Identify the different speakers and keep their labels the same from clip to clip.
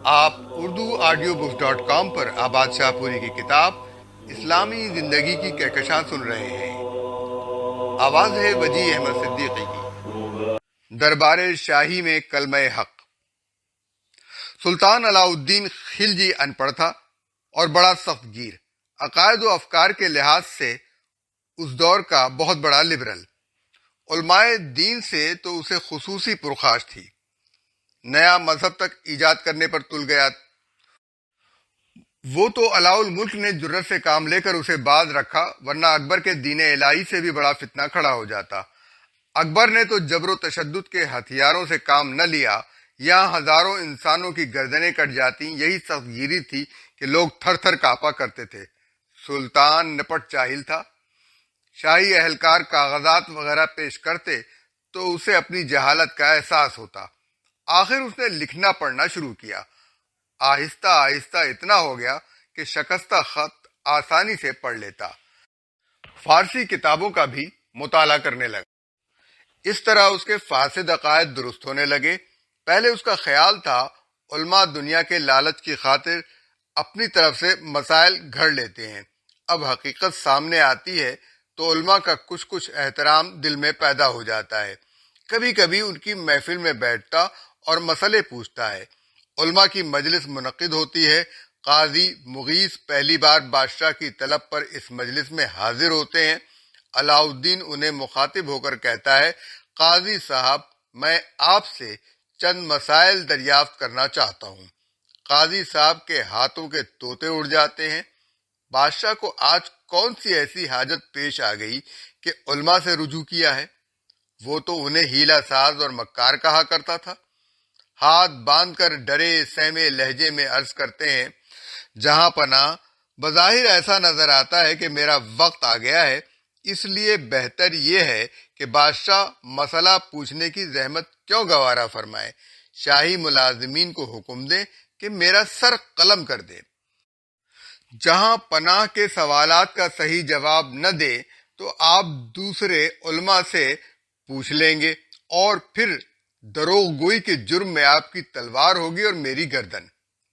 Speaker 1: آپ urduaudiobooks.com پر آباد شاہ پوری کی کتاب اسلامی زندگی کی کہکشاں سن رہے ہیں۔ آواز ہے وجی احمد صدیقی کی۔ دربار شاہی میں کلمہ حق۔ سلطان علاء الدین خلجی ان پڑھ تھا اور بڑا سخت گیر، عقائد و افکار کے لحاظ سے اس دور کا بہت بڑا لبرل۔ علماء دین سے تو اسے خصوصی پرخاش تھی، نیا مذہب تک ایجاد کرنے پر تل گیا۔ وہ تو علاء الملک نے جرت سے کام لے کر اسے باز رکھا، ورنہ اکبر کے دین الہی سے بھی بڑا فتنہ کھڑا ہو جاتا۔ اکبر نے تو جبر و تشدد کے ہتھیاروں سے کام نہ لیا، یہاں ہزاروں انسانوں کی گردنیں کٹ جاتی۔ یہی سخت گیری تھی کہ لوگ تھر تھر کانپا کرتے تھے۔ سلطان نپٹ چاہل تھا، شاہی اہلکار کاغذات وغیرہ پیش کرتے تو اسے اپنی جہالت کا احساس ہوتا۔ آخر اس نے لکھنا پڑھنا شروع کیا۔ آہستہ آہستہ اتنا ہو گیا کہ شکستہ خط آسانی سے پڑھ لیتا۔ فارسی کتابوں کا بھی مطالعہ کرنے لگا۔ اس طرح اس کے فاسد عقائد درست ہونے لگے۔ پہلے اس کا خیال تھا علماء دنیا کے لالچ کی خاطر اپنی طرف سے مسائل گھڑ لیتے ہیں۔ اب حقیقت سامنے آتی ہے تو علماء کا کچھ احترام دل میں پیدا ہو جاتا ہے۔ کبھی کبھی ان کی محفل میں بیٹھتا اور مسئلے پوچھتا ہے۔ علماء کی مجلس منعقد ہوتی ہے۔ قاضی مغیث پہلی بار بادشاہ کی طلب پر اس مجلس میں حاضر ہوتے ہیں۔ علاء الدین انہیں مخاطب ہو کر کہتا ہے، قاضی صاحب، میں آپ سے چند مسائل دریافت کرنا چاہتا ہوں۔ قاضی صاحب کے ہاتھوں کے طوطے اڑ جاتے ہیں۔ بادشاہ کو آج کون سی ایسی حاجت پیش آ گئی کہ علماء سے رجوع کیا ہے؟ وہ تو انہیں ہیلا ساز اور مکار کہا کرتا تھا۔ ہاتھ باندھ کر ڈرے سہمے لہجے میں عرض کرتے ہیں، جہاں پناہ بظاہر ایسا نظر آتا ہے کہ میرا وقت آ گیا ہے، اس لیے بہتر یہ ہے کہ بادشاہ مسئلہ پوچھنے کی زحمت کیوں گوارا فرمائے، شاہی ملازمین کو حکم دے کہ میرا سر قلم کر دے۔ جہاں پناہ کے سوالات کا صحیح جواب نہ دے تو آپ دوسرے علماء سے پوچھ لیں گے اور پھر دروغ گوئی کے جرم میں آپ کی تلوار ہوگی اور میری گردن۔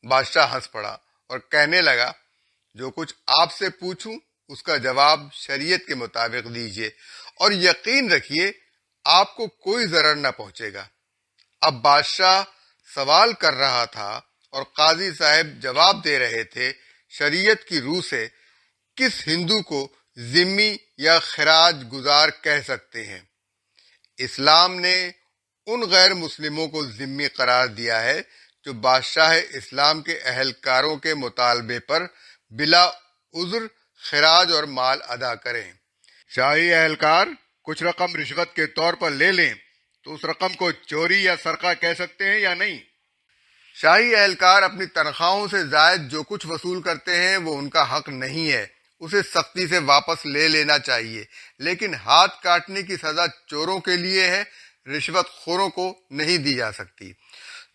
Speaker 1: بادشاہ ہنس پڑا اور کہنے لگا، جو کچھ آپ سے پوچھوں اس کا جواب شریعت کے مطابق دیجیے اور یقین رکھیے آپ کو کوئی ضرر نہ پہنچے گا۔ اب بادشاہ سوال کر رہا تھا اور قاضی صاحب جواب دے رہے تھے۔ شریعت کی روح سے کس ہندو کو ذمی یا خراج گزار کہہ سکتے ہیں؟ اسلام نے ان غیر مسلموں کو ذمی قرار دیا ہے جو بادشاہ اسلام کے اہلکاروں کے مطالبے پر بلا عذر خراج اور مال ادا کریں۔ شاہی اہلکار کچھ رقم رشوت کے طور پر لے لیں تو اس رقم کو چوری یا سرقہ کہہ سکتے ہیں یا نہیں؟ شاہی اہلکار اپنی تنخواہوں سے زائد جو کچھ وصول کرتے ہیں وہ ان کا حق نہیں ہے، اسے سختی سے واپس لے لینا چاہیے، لیکن ہاتھ کاٹنے کی سزا چوروں کے لیے ہے، رشوت خوروں کو نہیں دی جا سکتی۔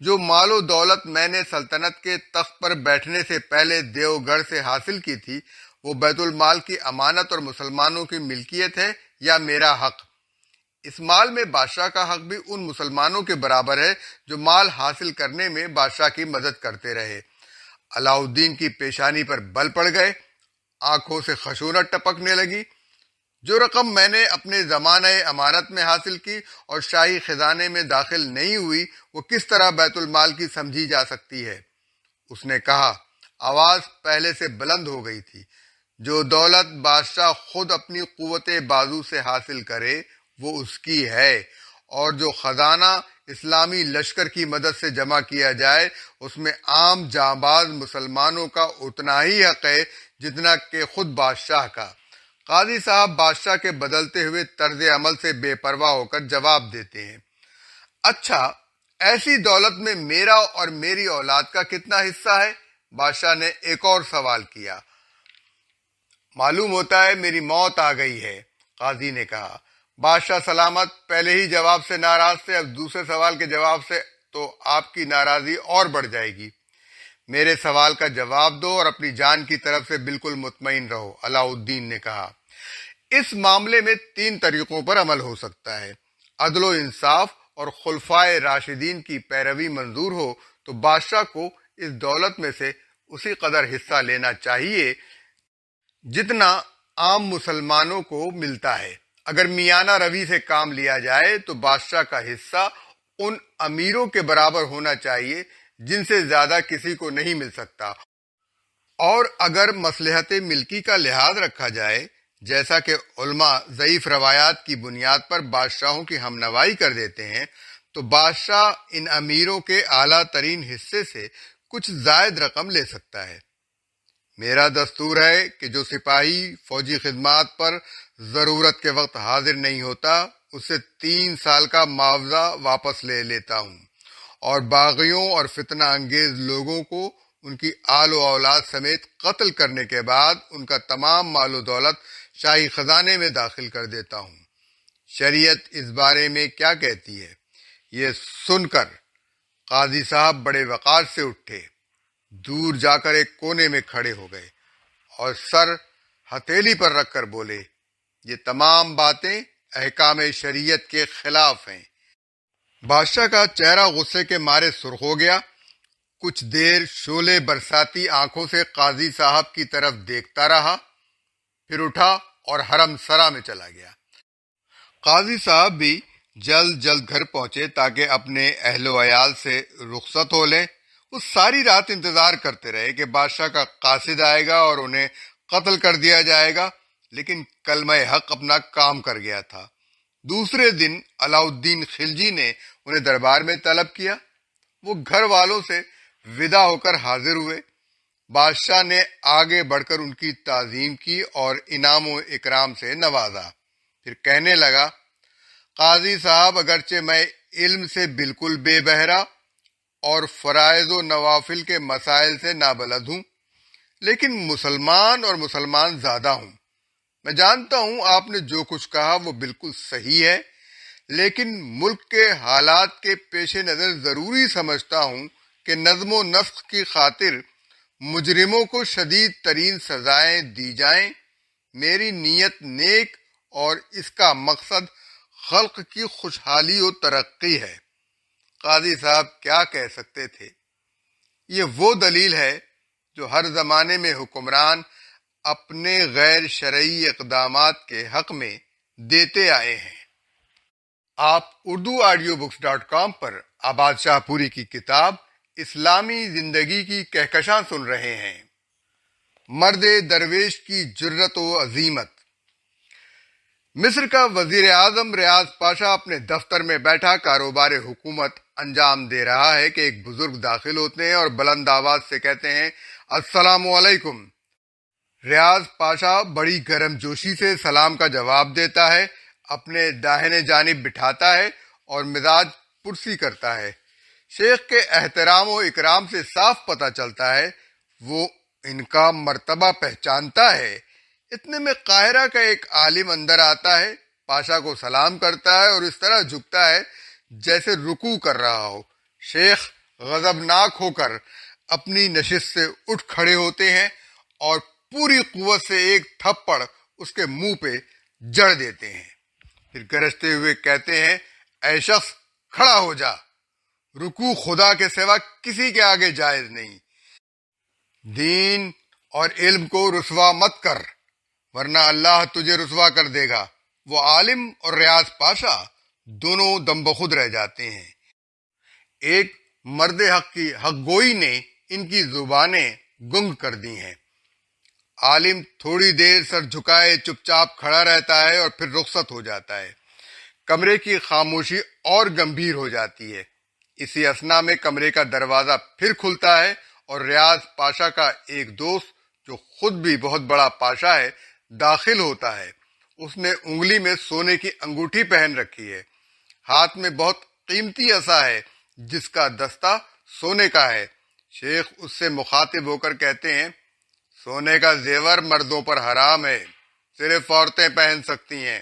Speaker 1: جو مال و دولت میں نے سلطنت کے تخت پر بیٹھنے سے پہلے دیوگڑھ سے حاصل کی تھی، وہ بیت المال کی امانت اور مسلمانوں کی ملکیت ہے یا میرا حق؟ اس مال میں بادشاہ کا حق بھی ان مسلمانوں کے برابر ہے جو مال حاصل کرنے میں بادشاہ کی مدد کرتے رہے۔ علاء الدین کی پیشانی پر بل پڑ گئے، آنکھوں سے خشونت ٹپکنے لگی۔ جو رقم میں نے اپنے زمانہ امانت میں حاصل کی اور شاہی خزانے میں داخل نہیں ہوئی، وہ کس طرح بیت المال کی سمجھی جا سکتی ہے؟ اس نے کہا، آواز پہلے سے بلند ہو گئی تھی، جو دولت بادشاہ خود اپنی قوت بازو سے حاصل کرے وہ اس کی ہے، اور جو خزانہ اسلامی لشکر کی مدد سے جمع کیا جائے اس میں عام جانباز مسلمانوں کا اتنا ہی حق ہے جتنا کہ خود بادشاہ کا۔ قاضی صاحب بادشاہ کے بدلتے ہوئے طرز عمل سے بے پرواہ ہو کر جواب دیتے ہیں، اچھا، ایسی دولت میں میرا اور میری اولاد کا کتنا حصہ ہے؟ بادشاہ نے ایک اور سوال کیا۔ معلوم ہوتا ہے میری موت آ گئی ہے، قاضی نے کہا۔ بادشاہ سلامت پہلے ہی جواب سے ناراض تھے، اب دوسرے سوال کے جواب سے تو آپ کی ناراضی اور بڑھ جائے گی۔ میرے سوال کا جواب دو اور اپنی جان کی طرف سے بالکل مطمئن رہو، علاء الدین نے کہا۔ اس معاملے میں 3 طریقوں پر عمل ہو سکتا ہے۔ عدل و انصاف اور خلفائے راشدین کی پیروی منظور ہو تو بادشاہ کو اس دولت میں سے اسی قدر حصہ لینا چاہیے جتنا عام مسلمانوں کو ملتا ہے۔ اگر میانہ روی سے کام لیا جائے تو بادشاہ کا حصہ ان امیروں کے برابر ہونا چاہیے جن سے زیادہ کسی کو نہیں مل سکتا، اور اگر مصلحت ملکی کا لحاظ رکھا جائے، جیسا کہ علماء ضعیف روایات کی بنیاد پر بادشاہوں کی ہمنوائی کر دیتے ہیں، تو بادشاہ ان امیروں کے اعلیٰ ترین حصے سے کچھ زائد رقم لے سکتا ہے۔ میرا دستور ہے کہ جو سپاہی فوجی خدمات پر ضرورت کے وقت حاضر نہیں ہوتا اسے 3 سال کا معاوضہ واپس لے لیتا ہوں، اور باغیوں اور فتنہ انگیز لوگوں کو ان کی آل و اولاد سمیت قتل کرنے کے بعد ان کا تمام مال و دولت شاہی خزانے میں داخل کر دیتا ہوں۔ شریعت اس بارے میں کیا کہتی ہے؟ یہ سن کر قاضی صاحب بڑے وقار سے اٹھے، دور جا کر ایک کونے میں کھڑے ہو گئے اور سر ہتھیلی پر رکھ کر بولے، یہ تمام باتیں احکام شریعت کے خلاف ہیں۔ بادشاہ کا چہرہ غصے کے مارے سرخ ہو گیا، کچھ دیر شعلے برساتی آنکھوں سے قاضی صاحب کی طرف دیکھتا رہا، پھر اٹھا اور حرم سرا میں چلا گیا۔ قاضی صاحب بھی جلد جلد گھر پہنچے تاکہ اپنے اہل و عیال سے رخصت ہو لیں۔ وہ ساری رات انتظار کرتے رہے کہ بادشاہ کا قاصد آئے گا اور انہیں قتل کر دیا جائے گا، لیکن کلمہ حق اپنا کام کر گیا تھا۔ دوسرے دن علاء الدین خلجی نے انہیں دربار میں طلب کیا۔ وہ گھر والوں سے ودا ہو کر حاضر ہوئے۔ بادشاہ نے آگے بڑھ کر ان کی تعظیم کی اور انعام و اکرام سے نوازا۔ پھر کہنے لگا، قاضی صاحب، اگرچہ میں علم سے بالکل بے بہرا اور فرائض و نوافل کے مسائل سے نابلد ہوں، لیکن مسلمان اور مسلمان زیادہ ہوں۔ میں جانتا ہوں آپ نے جو کچھ کہا وہ بالکل صحیح ہے، لیکن ملک کے حالات کے پیش نظر ضروری سمجھتا ہوں کہ نظم و نسق کی خاطر مجرموں کو شدید ترین سزائیں دی جائیں۔ میری نیت نیک اور اس کا مقصد خلق کی خوشحالی و ترقی ہے۔ قاضی صاحب کیا کہہ سکتے تھے؟ یہ وہ دلیل ہے جو ہر زمانے میں حکمران اپنے غیر شرعی اقدامات کے حق میں دیتے آئے ہیں۔ آپ urduaudiobooks.com پر آباد شاہ پوری کی کتاب اسلامی زندگی کی کہکشاں سن رہے ہیں۔ مرد درویش کی جرت و عزیمت۔ مصر کا وزیر اعظم ریاض پاشا اپنے دفتر میں بیٹھا کاروبار حکومت انجام دے رہا ہے کہ ایک بزرگ داخل ہوتے ہیں اور بلند آواز سے کہتے ہیں، السلام علیکم۔ ریاض پاشا بڑی گرم جوشی سے سلام کا جواب دیتا ہے، اپنے داہنے جانب بٹھاتا ہے اور مزاج پرسی کرتا ہے۔ شیخ کے احترام و اکرام سے صاف پتہ چلتا ہے وہ ان کا مرتبہ پہچانتا ہے۔ اتنے میں قاہرہ کا ایک عالم اندر آتا ہے، پاشا کو سلام کرتا ہے اور اس طرح جھکتا ہے جیسے رکوع کر رہا ہو۔ شیخ غضبناک ہو کر اپنی نشست سے اٹھ کھڑے ہوتے ہیں اور پوری قوت سے ایک تھپڑ اس کے منہ پہ جڑ دیتے ہیں، پھر گرجتے ہوئے کہتے ہیں، اے شخص کھڑا ہو جا، رکوع خدا کے سوا کسی کے آگے جائز نہیں۔ دین اور علم کو رسوا مت کر ورنہ اللہ تجھے رسوا کر دے گا۔ وہ عالم اور ریاض پاشا دونوں دم بخود رہ جاتے ہیں۔ ایک مرد حق کی حق گوئی نے ان کی زبانیں گنگ کر دی ہیں۔ عالم تھوڑی دیر سر جھکائے چپ چاپ کھڑا رہتا ہے اور پھر رخصت ہو جاتا ہے۔ کمرے کی خاموشی اور گمبھیر ہو جاتی ہے۔ اسی اثنا میں کمرے کا دروازہ پھر کھلتا ہے اور ریاض پاشا کا ایک دوست جو خود بھی بہت بڑا پاشا ہے داخل ہوتا ہے۔ اس نے انگلی میں سونے کی انگوٹھی پہن رکھی ہے، ہاتھ میں بہت قیمتی عصا ہے جس کا دستہ سونے کا ہے۔ شیخ اس سے مخاطب ہو کر کہتے ہیں، سونے کا زیور مردوں پر حرام ہے، صرف عورتیں پہن سکتی ہیں۔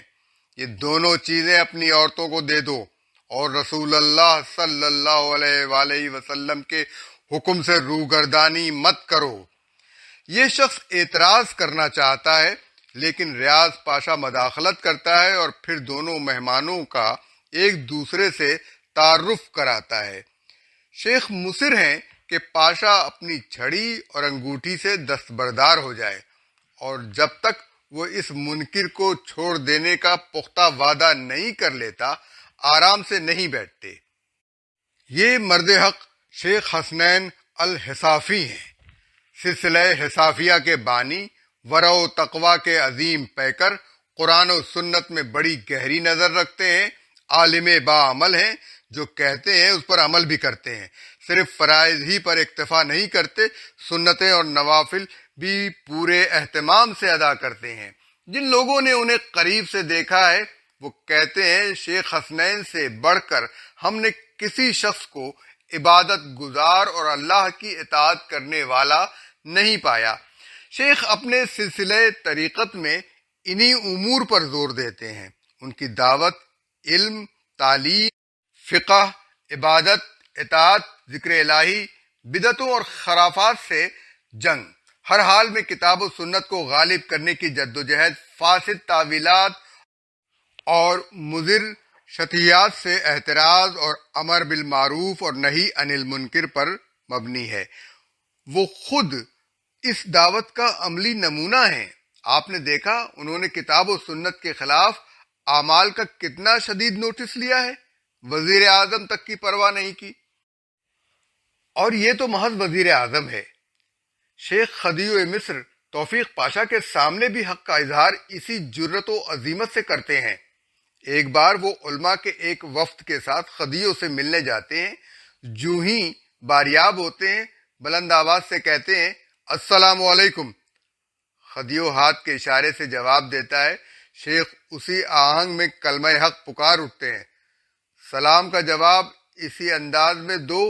Speaker 1: یہ دونوں چیزیں اپنی عورتوں کو دے دو اور رسول اللہ صلی اللہ علیہ وآلہ وسلم کے حکم سے روگردانی مت کرو۔ یہ شخص اعتراض کرنا چاہتا ہے لیکن ریاض پاشا مداخلت کرتا ہے اور پھر دونوں مہمانوں کا ایک دوسرے سے تعارف کراتا ہے۔ شیخ مصر ہیں کہ پاشا اپنی چھڑی اور انگوٹھی سے دستبردار ہو جائے، اور جب تک وہ اس منکر کو چھوڑ دینے کا پختہ وعدہ نہیں کر لیتا آرام سے نہیں بیٹھتے۔ یہ مرد حق شیخ حسنین الحصافی ہیں، سلسلہ حصافیہ کے بانی، ورع و تقوی کے عظیم پیکر، قرآن و سنت میں بڑی گہری نظر رکھتے ہیں، عالم باعمل ہیں، جو کہتے ہیں اس پر عمل بھی کرتے ہیں، صرف فرائض ہی پر اکتفا نہیں کرتے، سنتیں اور نوافل بھی پورے اہتمام سے ادا کرتے ہیں۔ جن لوگوں نے انہیں قریب سے دیکھا ہے وہ کہتے ہیں شیخ حسنین سے بڑھ کر ہم نے کسی شخص کو عبادت گزار اور اللہ کی اطاعت کرنے والا نہیں پایا۔ شیخ اپنے سلسلہ طریقت میں انہی امور پر زور دیتے ہیں۔ ان کی دعوت، علم، تعلیم، فقہ، عبادت، اطاعت، ذکر الہی، بدعتوں اور خرافات سے جنگ، ہر حال میں کتاب و سنت کو غالب کرنے کی جدوجہد، فاسد تعویلات اور مضر شطحیات سے احتراز اور امر بالمعروف اور نہی عن المنکر پر مبنی ہے۔ وہ خود اس دعوت کا عملی نمونہ ہیں۔ آپ نے دیکھا انہوں نے کتاب و سنت کے خلاف اعمال کا کتنا شدید نوٹس لیا ہے، وزیر اعظم تک کی پرواہ نہیں کی، اور یہ تو محض وزیر اعظم ہے۔ شیخ خدیو مصر توفیق پاشا کے سامنے بھی حق کا اظہار اسی جرت و عظیمت سے کرتے ہیں۔ ایک بار وہ علماء کے ایک وفد کے ساتھ خدیو سے ملنے جاتے ہیں، جو ہی باریاب ہوتے ہیں بلند آواز سے کہتے ہیں السلام علیکم۔ خدیو ہاتھ کے اشارے سے جواب دیتا ہے، شیخ اسی آہنگ میں کلمہ حق پکار اٹھتے ہیں، سلام کا جواب اسی انداز میں دو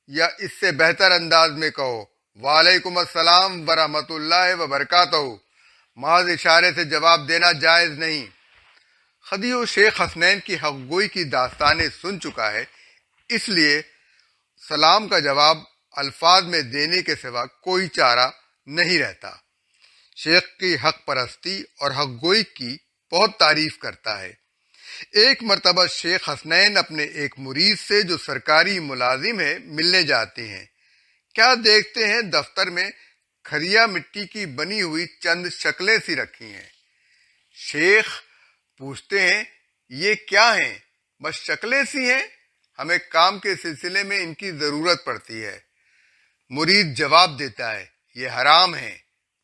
Speaker 1: یا اس سے بہتر انداز میں کہو، وعلیکم السلام ورحمۃ اللہ وبرکاتہ۔ محض اشارے سے جواب دینا جائز نہیں۔ خدیو شیخ حسنین کی حق گوئی کی داستانیں سن چکا ہے، اس لیے سلام کا جواب الفاظ میں دینے کے سوا کوئی چارہ نہیں رہتا۔ شیخ کی حق پرستی اور حق گوئی کی بہت تعریف کرتا ہے۔ ایک مرتبہ شیخ حسنین اپنے ایک مرید سے جو سرکاری ملازم ہے ملنے جاتے ہیں۔ کیا دیکھتے ہیں دفتر میں کھریا مٹی کی بنی ہوئی چند شکلیں سی رکھی ہیں۔ شیخ پوچھتے ہیں یہ کیا ہیں؟ بس شکلیں سی ہیں، ہمیں کام کے سلسلے میں ان کی ضرورت پڑتی ہے۔ مرید جواب دیتا ہے یہ حرام ہیں۔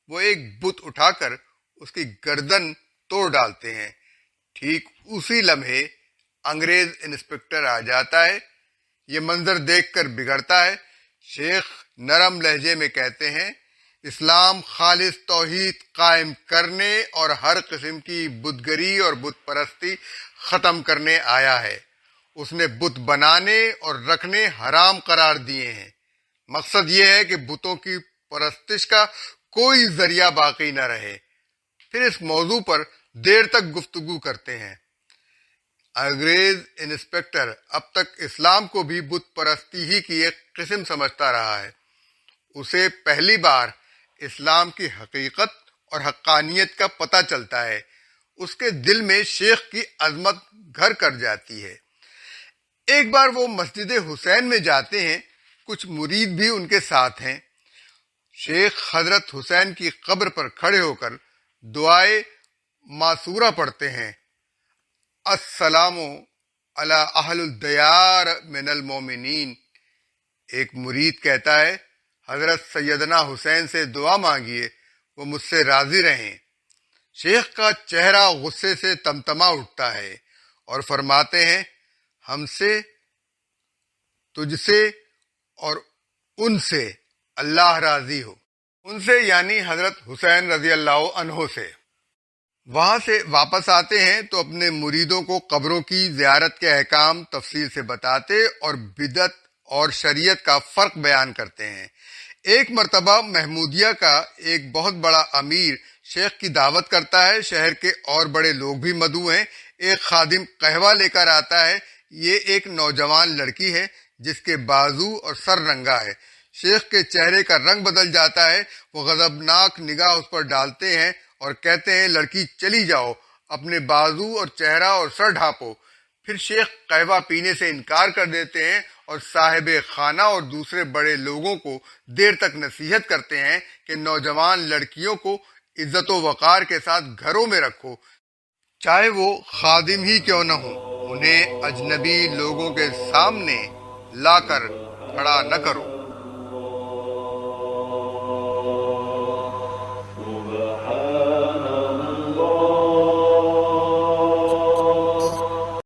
Speaker 1: وہ ایک بت اٹھا کر اس کی گردن توڑ ڈالتے ہیں۔ ٹھیک اسی لمحے انگریز انسپکٹر آ جاتا ہے۔ یہ منظر دیکھ کر بگڑتا ہے۔ شیخ نرم لہجے میں کہتے ہیں اسلام خالص توحید قائم کرنے اور ہر قسم کی بتگری اور بت پرستی ختم کرنے آیا ہے۔ اس نے بت بنانے اور رکھنے حرام قرار دیے ہیں۔ مقصد یہ ہے کہ بتوں کی پرستش کا کوئی ذریعہ باقی نہ رہے۔ پھر اس موضوع پر دیر تک گفتگو کرتے ہیں۔ انگریز انسپکٹر اب تک اسلام کو بھی بت پرستی ہی کی ایک قسم سمجھتا رہا ہے۔ اسے پہلی بار اسلام کی حقیقت اور حقانیت کا پتہ چلتا ہے۔ اس کے دل میں شیخ کی عظمت گھر کر جاتی ہے۔ ایک بار وہ مسجد حسین میں جاتے ہیں، کچھ مرید بھی ان کے ساتھ ہیں۔ شیخ حضرت حسین کی قبر پر کھڑے ہو کر دعائے معصورہ پڑھتے ہیں، السلام علی اہل الدیار من المومنین۔ ایک مرید کہتا ہے حضرت سیدنا حسین سے دعا مانگیے، وہ مجھ سے راضی رہیں۔ شیخ کا چہرہ غصے سے تمتما اٹھتا ہے اور فرماتے ہیں ہم سے، تجھ سے اور ان سے اللہ راضی ہو۔ ان سے یعنی حضرت حسین رضی اللہ عنہ سے۔ وہاں سے واپس آتے ہیں تو اپنے مریدوں کو قبروں کی زیارت کے احکام تفصیل سے بتاتے اور بدعت اور شریعت کا فرق بیان کرتے ہیں۔ ایک مرتبہ محمودیہ کا ایک بہت بڑا امیر شیخ کی دعوت کرتا ہے۔ شہر کے اور بڑے لوگ بھی مدعو ہیں۔ ایک خادم قہوہ لے کر آتا ہے۔ یہ ایک نوجوان لڑکی ہے جس کے بازو اور سر رنگا ہے۔ شیخ کے چہرے کا رنگ بدل جاتا ہے۔ وہ غضبناک نگاہ اس پر ڈالتے ہیں اور کہتے ہیں لڑکی چلی جاؤ، اپنے بازو اور چہرہ اور سر ڈھانپو۔ پھر شیخ قہوہ پینے سے انکار کر دیتے ہیں اور صاحب خانہ اور دوسرے بڑے لوگوں کو دیر تک نصیحت کرتے ہیں کہ نوجوان لڑکیوں کو عزت و وقار کے ساتھ گھروں میں رکھو، چاہے وہ خادم ہی کیوں نہ ہو، انہیں اجنبی لوگوں کے سامنے لا کر کھڑا نہ کرو۔